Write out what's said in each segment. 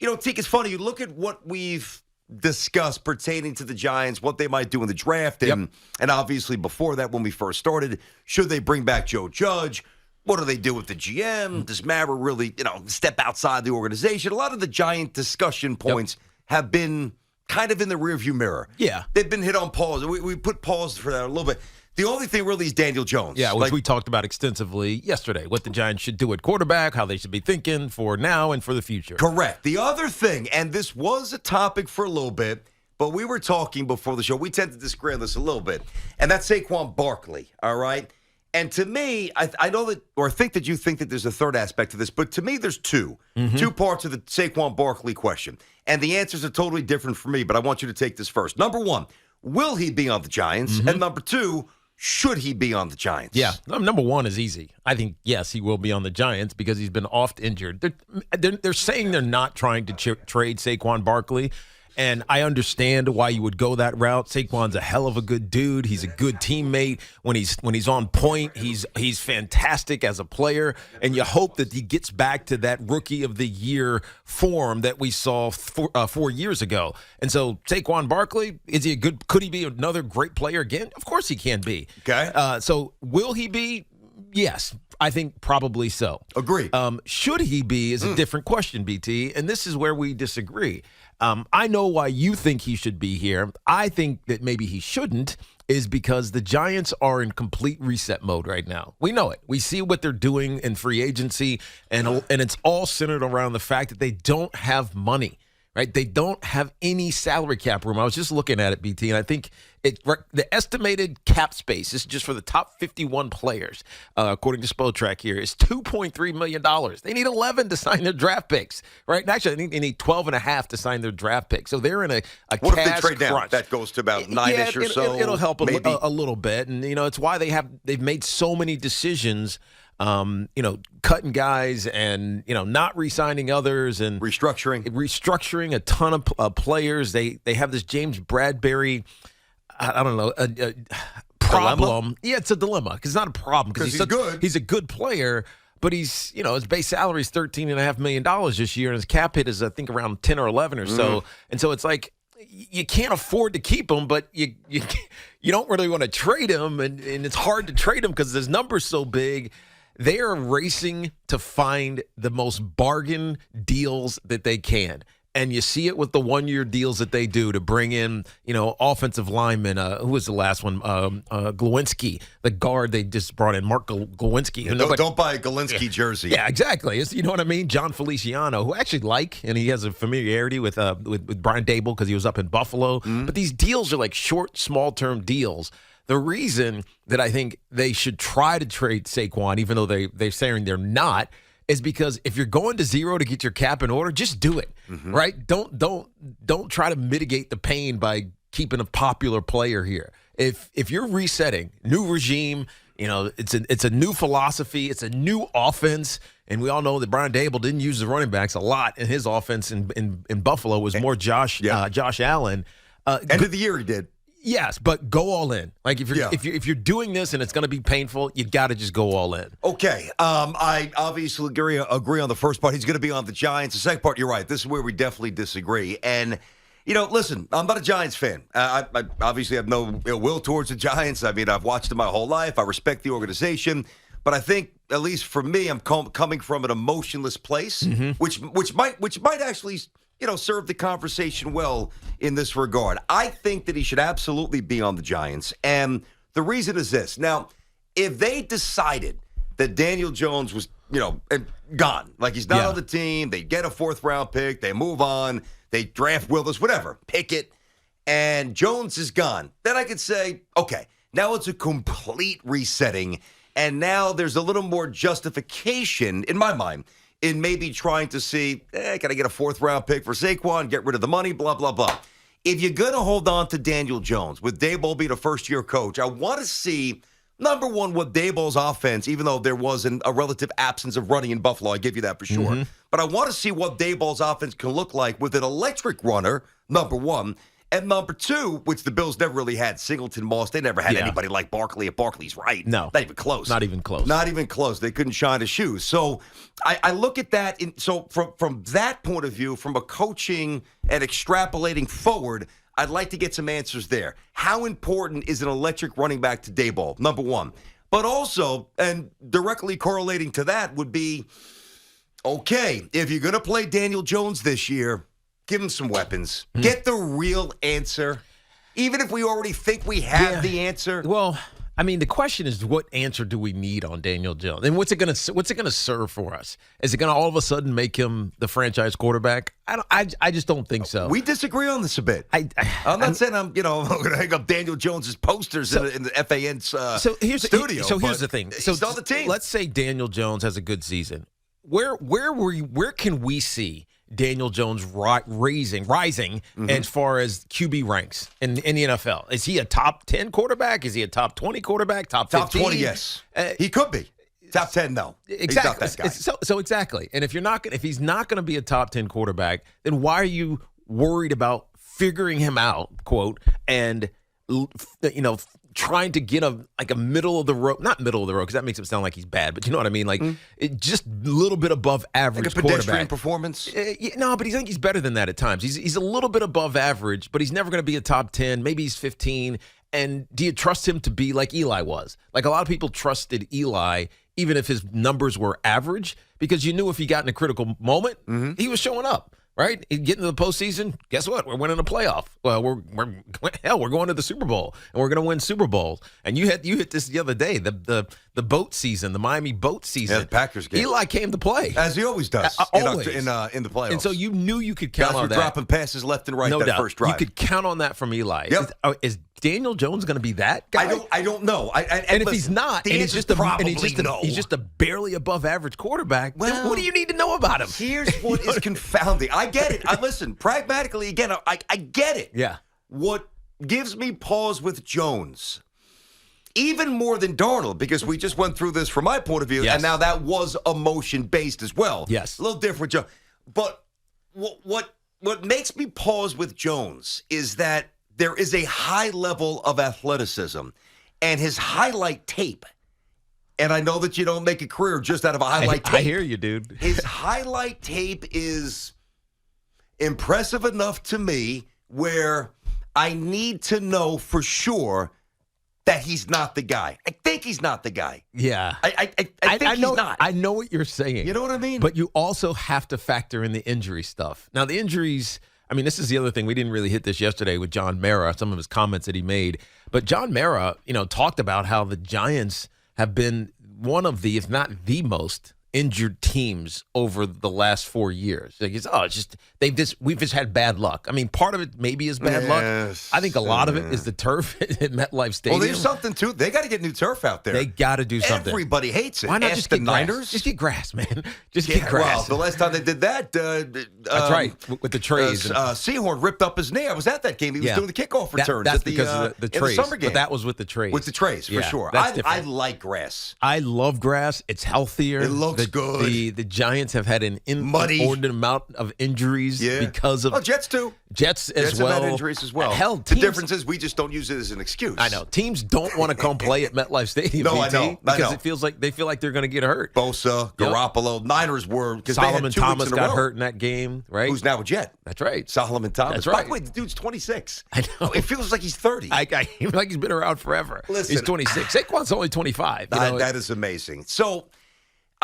Teak, it's funny. You look at what we've discussed pertaining to the Giants, what they might do in the draft, and obviously before that, when we first started, should they bring back Joe Judge? What do they do with the GM? Does Mara really, step outside the organization? A lot of the Giant discussion points have been kind of in the rearview mirror. Yeah. They've been hit on pause. We put pause for that a little bit. The only thing really is Daniel Jones. Yeah, which we talked about extensively yesterday, what the Giants should do at quarterback, how they should be thinking for now and for the future. Correct. The other thing, and this was a topic for a little bit, but we were talking before the show. We tend to disagree on this a little bit, and that's Saquon Barkley, all right? And to me, I know that, or I think that you think that there's a third aspect to this, but to me, there's two parts of the Saquon Barkley question. And the answers are totally different for me, but I want you to take this first. Number one, will he be on the Giants? And number two, should he be on the Giants? Yeah, number one is easy. I think, yes, he will be on the Giants because he's been oft injured. They're saying they're not trying to trade Saquon Barkley, and I understand why you would go that route. Saquon's a hell of a good dude. He's a good teammate. When he's on point, he's fantastic as a player, and you hope that he gets back to that rookie of the year form that we saw 4 years ago. And so Saquon Barkley, could he be another great player again? Of course he can be. Okay. So will he be? Yes, I think probably so. Agreed. Should he be is a different question, BT, and this is where we disagree. I know why you think he should be here. I think that maybe he shouldn't is because the Giants are in complete reset mode right now. We know it. We see what they're doing in free agency, and it's all centered around the fact that they don't have money, right? They don't have any salary cap room. I was just looking at it, BT, and I think the estimated cap space, this is just for the top 51 players, according to Spotrac here, is $2.3 million. They need 11 to sign their draft picks, right? And actually, they need 12 and a half to sign their draft picks. So they're in a what cash if they trade down? crunch. That goes to about 9-ish or so. It'll help a little bit. And, it's why they've made so many decisions, cutting guys and, not re-signing others and restructuring a ton of players. They have this James Bradbury, I don't know, a problem. Dilemma? Yeah, it's a dilemma because it's not a problem because he's good. He's a good player, but he's, his base salary is $13.5 million this year, and his cap hit is, I think, around 10 or 11 or so. And so it's like you can't afford to keep him, but you don't really want to trade him, and it's hard to trade him because his number's so big. They are racing to find the most bargain deals that they can. And you see it with the one-year deals that they do to bring in, offensive linemen. Who was the last one? Glowinski, the guard they just brought in, Mark Glowinski. Don't buy a Glowinski jersey. Yeah, exactly. You know what I mean? John Feliciano, who I actually and he has a familiarity with Brian Dable because he was up in Buffalo. But these deals are like short, small-term deals. The reason that I think they should try to trade Saquon, even though they're saying they're not, is because if you're going to zero to get your cap in order, just do it, right? Don't try to mitigate the pain by keeping a popular player here. If you're resetting, new regime, it's a new philosophy, it's a new offense, and we all know that Brian Dable didn't use the running backs a lot in his offense in Buffalo. It was more Josh Allen. End of the year he did. Yes, but go all in. Like if you're doing this and it's going to be painful, you got to just go all in. Okay, I obviously agree on the first part. He's going to be on the Giants. The second part, you're right. This is where we definitely disagree. And listen, I'm not a Giants fan. I obviously have no ill will towards the Giants. I mean, I've watched them my whole life. I respect the organization, but I think at least for me, I'm coming from an emotionless place, which might actually serve the conversation well in this regard. I think that he should absolutely be on the Giants, and the reason is this. Now, if they decided that Daniel Jones was, gone, like he's not on the team, they get a 4th-round pick, they move on, they draft Willis, whatever, pick it, and Jones is gone, then I could say, okay, now it's a complete resetting, and now there's a little more justification, in my mind, in maybe trying to see, can I get a 4th-round pick for Saquon, get rid of the money, blah, blah, blah. If you're going to hold on to Daniel Jones, with Daboll being a first-year coach, I want to see, number one, what Daboll's offense, even though there was a relative absence of running in Buffalo, I give you that for sure. But I want to see what Daboll's offense can look like with an electric runner, number one, And number two, which the Bills never really had, Singleton, Moss, they never had anybody like Barkley at Barkley's right. No. Not even close. Not even close. Not even close. They couldn't shine a shoe. So I look at that. So from that point of view, from a coaching and extrapolating forward, I'd like to get some answers there. How important is an electric running back to Daboll? Number one. But also, and directly correlating to that would be, okay, if you're going to play Daniel Jones this year, give him some weapons. Get the real answer. Even if we already think we have the answer. Well, I mean, the question is, what answer do we need on Daniel Jones? And what's it going to serve for us? Is it going to all of a sudden make him the franchise quarterback? I just don't think so. We disagree on this a bit. I'm not saying I'm going to hang up Daniel Jones's posters in the FAN studio. So here's the thing. So he's on the team. Let's say Daniel Jones has a good season. Where can we see Daniel Jones rising as far as QB ranks in the NFL? Is he a top 10 quarterback? Is he a top 20 quarterback? Top 15? Top 20, yes. He could be. Top 10, no. Exactly. He's not that guy. So exactly. And if he's not going to be a top 10 quarterback, then why are you worried about figuring him out, quote, and trying to get a middle of the road, not middle of the road, because that makes it sound like he's bad, but you know what I mean? Like, just a little bit above average like a pedestrian quarterback. Performance? No, but I think he's better than that at times. He's a little bit above average, but he's never going to be a top 10. Maybe he's 15. And do you trust him to be like Eli was? Like, a lot of people trusted Eli, even if his numbers were average, because you knew if he got in a critical moment, he was showing up. Right? Getting to the postseason, guess what? We're winning a playoff. Well, we're going to the Super Bowl, and we're going to win Super Bowls. And you hit this the other day, the boat season, the Miami boat season. Yeah, the Packers game. Eli came to play, as he always does, always in the playoffs. And so you knew you could count on that. Dropping passes left and right. No that doubt. First drive. You could count on that from Eli. Yep. Is Daniel Jones going to be that guy? I don't know. And if he's not, and he's just a barely above average quarterback, then what do you need to know about him? Here's what is confounding. I get it. Listen, pragmatically, again, I get it. Yeah. What gives me pause with Jones, even more than Darnold, because we just went through this from my point of view, and now that was emotion-based as well. Yes. A little different, Joe. But what makes me pause with Jones is that there is a high level of athleticism, and his highlight tape, and I know that you don't make a career just out of a highlight tape. I hear you, dude. His highlight tape is impressive enough to me where I need to know for sure that he's not the guy. I think he's not the guy. Yeah. I think he's not. I know what you're saying. You know what I mean? But you also have to factor in the injury stuff. Now, the injuries, I mean, this is the other thing. We didn't really hit this yesterday with John Mara, some of his comments that he made. But John Mara, talked about how the Giants have been one of the, if not the most injured teams over the last 4 years. Like we've just had bad luck. I mean, part of it maybe is bad luck. I think a lot of it is the turf at MetLife Stadium. Well, there's something too. They got to get new turf out there. They got to do something. Everybody hates it. Why not Ask just the get Niners? Grass. Just get grass, man. Just get grass. Well, the last time they did that, that's right, with the trays. Sehorn ripped up his knee. I was at that game. He was doing the kickoff returns. That's because of the trays. The summer game. But that was with the trays. With the trays, for sure. I like grass. I love grass. It's healthier. It looks good. The Giants have had an inordinate amount of injuries because of Jets too. Jets have had injuries as well. Hell, the difference is we just don't use it as an excuse. I know teams don't want to come play at MetLife Stadium. No, I know because it feels like they feel like they're going to get hurt. Bosa, Garoppolo, Niners were because Solomon Thomas got hurt in that game, right? Who's now a Jet? That's right. Solomon Thomas. That's right. By the way, the dude's 26. I know. It feels like he's 30. I feel like he's been around forever. Listen, he's 26. Saquon's only 25. That is amazing. So.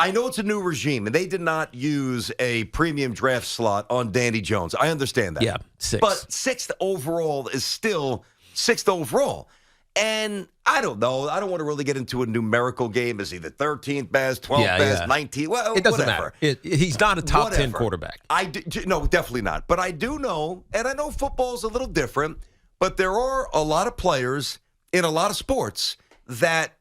I know it's a new regime, and they did not use a premium draft slot on Danny Jones. I understand that. Yeah, 6. But 6th overall is still 6th overall. And I don't know. I don't want to really get into a numerical game. Is he the 13th best, 12th best, 19th? Well, it doesn't matter. He's not a top 10 quarterback. No, definitely not. But I do know, and I know football's a little different, but there are a lot of players in a lot of sports that,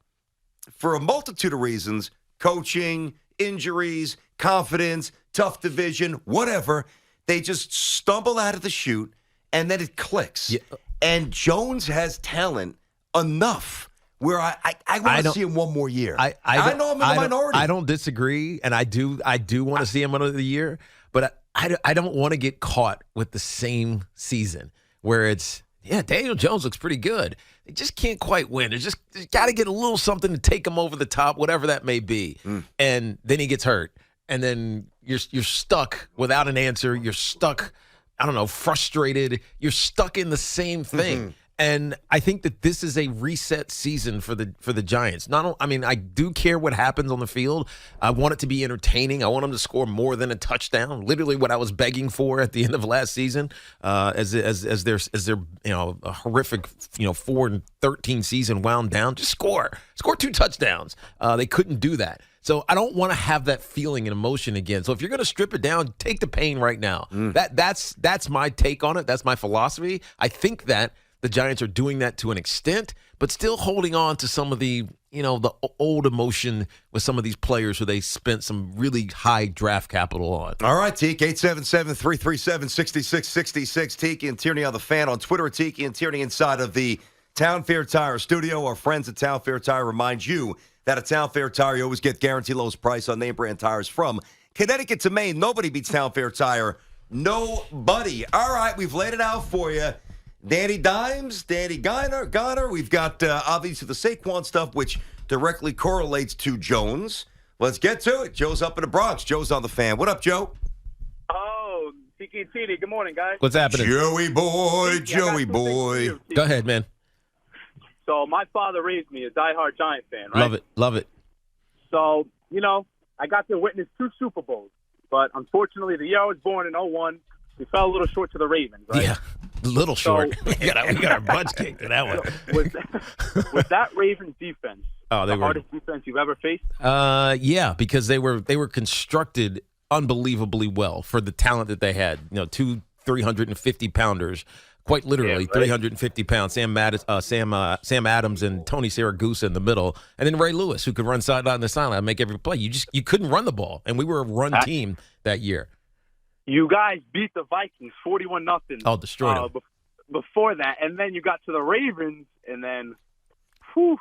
for a multitude of reasons, coaching, injuries, confidence, tough division, whatever, they just stumble out of the chute, and then it clicks. Yeah. And Jones has talent enough where I want to see him one more year. I know I'm in the minority. I don't disagree, and I do want to see him another year, but I don't want to get caught with the same season where it's, yeah, Daniel Jones looks pretty good. They just can't quite win. There's got to get a little something to take him over the top, whatever that may be. And then he gets hurt. And then you're stuck without an answer. You're stuck, I don't know, frustrated. You're stuck in the same thing. And I think that this is a reset season for the Giants. I do care what happens on the field. I want it to be entertaining. I want them to score more than a touchdown. Literally, what I was begging for at the end of last season, as their a horrific 4-13 season wound down. Just score 2 touchdowns. They couldn't do that. So I don't want to have that feeling and emotion again. So if you're going to strip it down, take the pain right now. That's my take on it. That's my philosophy. I think that the Giants are doing that to an extent, but still holding on to some of the old emotion with some of these players who they spent some really high draft capital on. All right, Tiki, 877-337-6666. Tiki and Tierney on the Fan on Twitter. Tiki and Tierney inside of the Town Fair Tire studio. Our friends at Town Fair Tire remind you that at Town Fair Tire, you always get guaranteed lowest price on name brand tires from Connecticut to Maine. Nobody beats Town Fair Tire. Nobody. All right, we've laid it out for you. Danny Dimes, Danny Garner. We've got obviously the Saquon stuff, which directly correlates to Jones. Let's get to it. Joe's up in the Bronx. Joe's on the Fan. What up, Joe? Oh, Tiki Tierney. Good morning, guys. What's happening? Joey boy. Go ahead, man. So my father raised me a diehard Giant fan, right? Love it. So, I got to witness 2 Super Bowls. But unfortunately, the year I was born in 2001, we fell a little short to the Ravens, right? Yeah, a little short. We got our butts kicked in that one. Was that Ravens defense the hardest defense you've ever faced? Yeah, because they were constructed unbelievably well for the talent that they had. 2 350-pounders, quite literally 350 pounds. Sam Adams and Tony Siragusa in the middle, and then Ray Lewis, who could run sideline to sideline and make every play. You couldn't run the ball, and we were a run team that year. You guys beat the Vikings 41-0. Oh, destroyed them. Before that, and then you got to the Ravens, and then,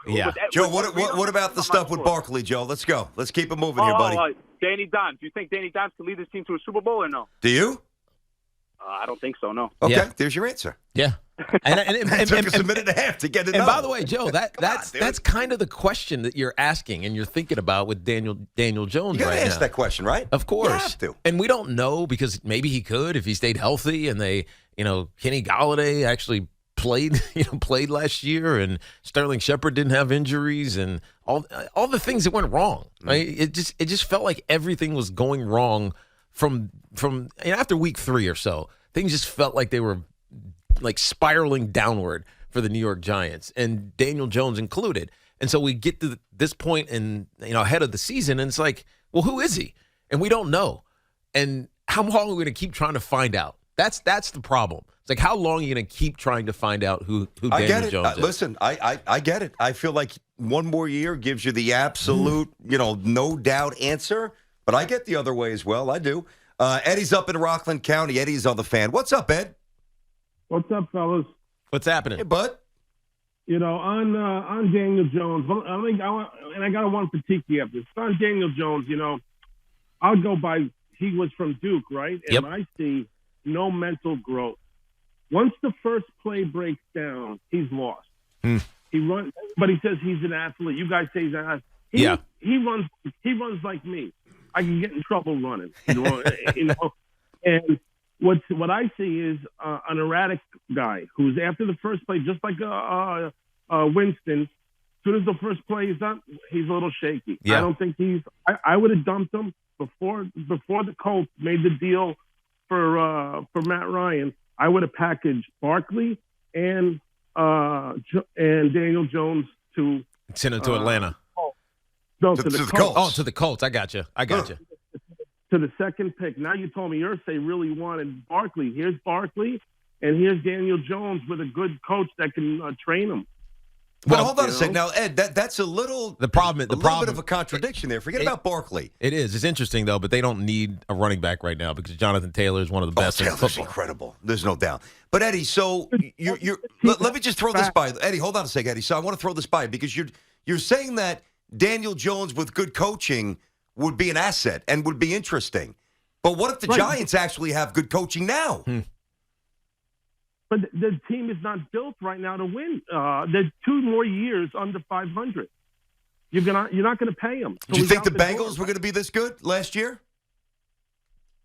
yeah. Joe, what about the stuff with Barkley, Joe? Let's go. Let's keep it moving here, buddy. Danny Dimes. Do you think Danny Dimes can lead this team to a Super Bowl or no? Do you? I don't think so, no. Okay, Yeah. There's your answer. Yeah. And It took us a minute and a half to get it And done. by the way, Joe, that's kind of the question that you're asking and you're thinking about with Daniel Jones You got to right ask now. that question, right? Of course. You have to. And we don't know because maybe he could if he stayed healthy and Kenny Golladay actually played last year and Sterling Shepard didn't have injuries and all the things that went wrong. Right? It just felt like everything was going wrong from after week 3 or so. Things just felt like they were like spiraling downward for the New York Giants, and Daniel Jones included. And so we get to this point in ahead of the season, and it's like, well, who is he? And we don't know. And how long are we going to keep trying to find out? That's the problem. It's like, how long are you going to keep trying to find out who Daniel Jones is? Listen, I get it. I feel like one more year gives you the absolute, no doubt answer. But I get the other way as well. I do. Eddie's up in Rockland County. Eddie's on the Fan. What's up, Ed? What's up, fellas? What's happening? Hey, bud. On Daniel Jones, I got a one for Tiki after this. On Daniel Jones, I'll go by, he was from Duke, right? Yep. And I see no mental growth. Once the first play breaks down, he's lost. He runs, but he says he's an athlete. You guys say he's an athlete. He runs like me. I can get in trouble running, And what I see is an erratic guy who's after the first play, just like Winston. As soon as the first play is up, he's a little shaky. Yeah. I don't think I would have dumped him before the Colts made the deal for Matt Ryan. I would have packaged Barkley and Daniel Jones to send him to Atlanta. No, To to the the Colts. Colts. Oh, to the Colts. I got you. To the second pick. Now you told me Irsay really wanted Barkley. Here's Barkley, and here's Daniel Jones with a good coach that can train him. But hold on a second. Now, Ed, that's a little bit of a contradiction there. Forget about Barkley. It is. It's interesting, though, but they don't need a running back right now because Jonathan Taylor is one of the best in Taylor's football. incredible. There's no doubt. But, Eddie, so let me just throw this by. Eddie, hold on a second, Eddie. So I want to throw this by because you're saying that Daniel Jones with good coaching would be an asset and would be interesting. But what if the Giants actually have good coaching now? But the team is not built right now to win. There's 2 more years under 500. You're not gonna pay them. So Do you he's think out the door. Bengals were going to be this good last year?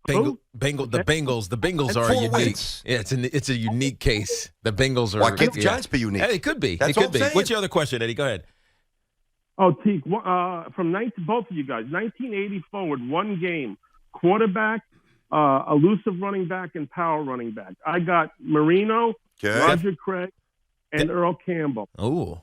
The Bengals are 4 unique. wins. Yeah, it's a unique case. The Bengals are. Why can't the Giants be unique? Yeah, it could be. That's it all could I'm be. saying. What's your other question, Eddie? Go ahead. Oh, Teak, both of you guys, 1980 forward, one game, quarterback, elusive running back, and power running back. I got Marino, Okay. Roger Craig, and Earl Campbell. Oh,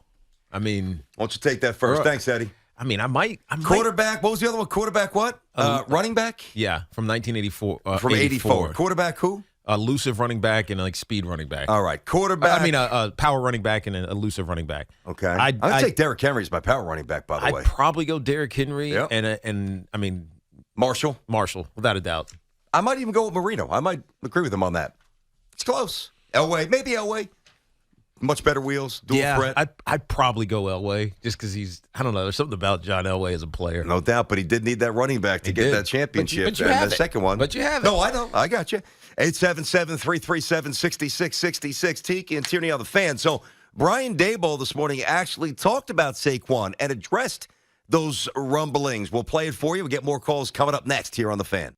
I mean, Why don't you take that first? Thanks, Eddie. I might. Quarterback. What was the other one? Quarterback what? Running back? Yeah, from 1984. From 84. Quarterback who? Elusive running back and speed running back. All right. Quarterback. Power running back and an elusive running back. Okay. I'm going to take Derrick Henry as my power running back, by the way. I'd probably go Derrick Henry Yep. and Marshall. without a doubt. I might even go with Marino. I might agree with him on that. It's close. Elway. Maybe Elway. Much better wheels. Dual threat. I'd probably go Elway just because I don't know, there's something about John Elway as a player. No doubt, but he did need that running back to get that championship. But you and have the it. second one. But you have it. No, I know. I got you. 877-337-6666. Tiki and Tierney on the Fan. So Brian Daboll this morning actually talked about Saquon and addressed those rumblings. We'll play it for you. We'll get more calls coming up next here on the Fan.